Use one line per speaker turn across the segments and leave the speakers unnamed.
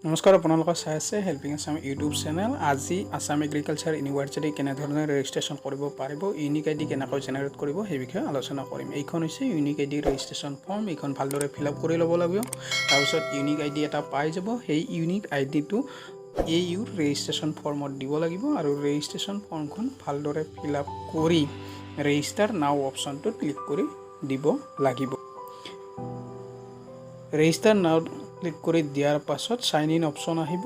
নমস্কাৰ, আপোনালোকে চাই আছে হেল্পিং আছাম ইউটিউব চেনেল। আজি আছাম এগ্ৰিকালচাৰ ইউনিভাৰ্চিটি কেনেধৰণে ৰেজিষ্ট্ৰেশ্যন কৰিব পাৰিব, ইউনিক আই ডি কেনেকৈ জেনেৰেট কৰিব সেই বিষয়ে আলোচনা কৰিম। এইখন হৈছে ইউনিক আই ডি ৰেজিষ্ট্ৰেশ্যন ফৰ্ম। এইখন ভালদৰে ফিল আপ কৰি ল'ব লাগিব। তাৰপিছত ইউনিক আই ডি এটা পাই যাব। সেই ইউনিক আই ডিটো AUৰ ৰেজিষ্ট্ৰেশ্যন ফৰ্মত দিব লাগিব আৰু ৰেজিষ্ট্ৰেশ্যন ফৰ্মখন ভালদৰে ফিল আপ কৰি ৰেজিষ্টাৰ নাও অপশ্যনটোত ক্লিক কৰি দিব লাগিব। ৰেজিষ্টাৰ নাও ক্লিক কৰি দিয়াৰ পাছত সাইন ইন অপশ্যন আহিব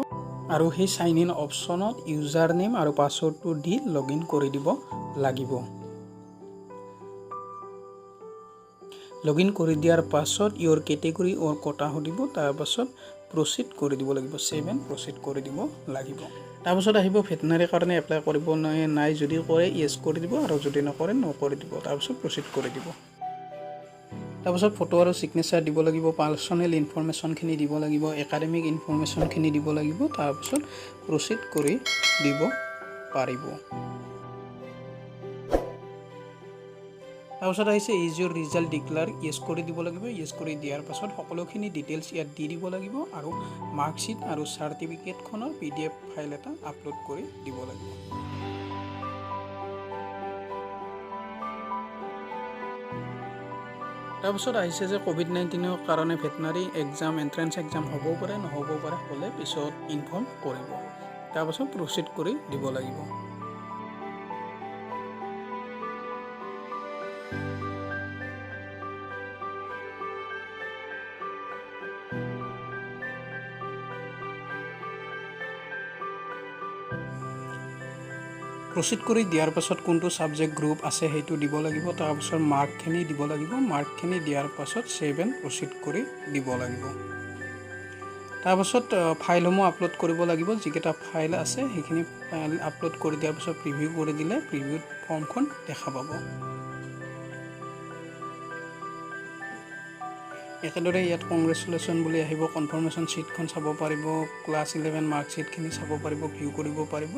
আৰু সেই সাইন ইন অপশ্যনত ইউজাৰ নেম আৰু পাছৱৰ্ডটো দি লগ ইন কৰি দিব লাগিব। লগ ইন কৰি দিয়াৰ পাছত ইয়ৰ কেটেগৰী অৰ কটা সুধিব। তাৰপাছত প্ৰচিড কৰি দিব লাগিব, ছেভ এণ্ড প্ৰচিড কৰি দিব লাগিব। তাৰপাছত আহিব ভেটেনাৰীৰ কাৰণে এপ্লাই কৰিব নাই, যদি কৰে য়েছ কৰি দিব আৰু যদি নকৰে ন কৰি দিব। তাৰপাছত প্ৰচিড কৰি দিব। তাৰপাছত ফটো আৰু ছিগনেচাৰ দিব লাগিব, পাৰ্চনেল ইনফৰমেশ্যনখিনি দিব লাগিব, একাডেমিক ইনফৰমেশ্যনখিনি দিব লাগিব। তাৰপিছত প্ৰচিড কৰি দিব পাৰিব। তাৰপিছত আহিছে ইজ ইউৰ ৰিজাল্ট ডিক্লেয়াৰ, য়েছ কৰি দিব লাগিব। য়েছ কৰি দিয়াৰ পাছত সকলোখিনি ডিটেইলছ ইয়াত দি দিব লাগিব আৰু মাৰ্কশ্বিট আৰু চাৰ্টিফিকেটখনৰ PDF ফাইল এটা আপলোড কৰি দিব লাগিব। তাৰপিছত আহিছে যে COVID-19ৰ কাৰণে ভেটেনাৰী এক্সাম, এণ্ট্ৰেন্স এক্সাম হ'বও পাৰে নহ'ব পাৰে, হ'লে পিছত ইনফৰ্ম কৰিব। তাৰপাছত প্ৰচিড কৰি দিব লাগিব। প্ৰচিড কৰি দিয়াৰ পাছত কোনটো ছাবজেক্ট গ্ৰুপ আছে সেইটো দিব লাগিব। তাৰপাছত মাৰ্কখিনি দিব লাগিব। মাৰ্কখিনি দিয়াৰ পাছত ছেভ এণ্ড প্ৰচিড কৰি দিব লাগিব। তাৰপাছত ফাইলসমূহ আপলোড কৰিব লাগিব। যিকেইটা ফাইল আছে সেইখিনি ফাইল আপলোড কৰি দিয়াৰ পাছত প্ৰিভিউ কৰি দিলে প্ৰিভিউত ফৰ্মখন দেখা পাব। একেদৰে ইয়াত কংগ্ৰেচুলেশ্যন বুলি আহিব, কনফাৰ্মেশ্যন শ্বীটখন চাব পাৰিব, ক্লাছ 11 মাৰ্কশ্বিটখিনি চাব পাৰিব, ভিউ কৰিব পাৰিব।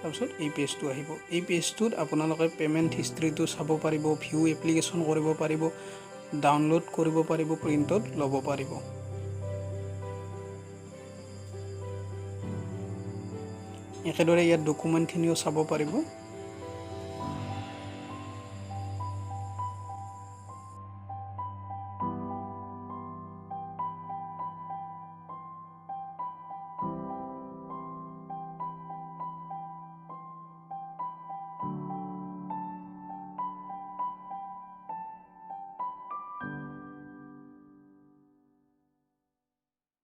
তাৰপিছত এই পেজটো আহিব। এই পেজটোত আপোনালোকে পে'মেণ্ট হিষ্ট্ৰীটো চাব পাৰিব, ভিউ এপ্লিকেশ্যন কৰিব পাৰিব, ডাউনলোড কৰিব পাৰিব, প্ৰিণ্ট আউট ল'ব পাৰিব। একেদৰে ইয়াত ডকুমেণ্টখিনিও চাব পাৰিব।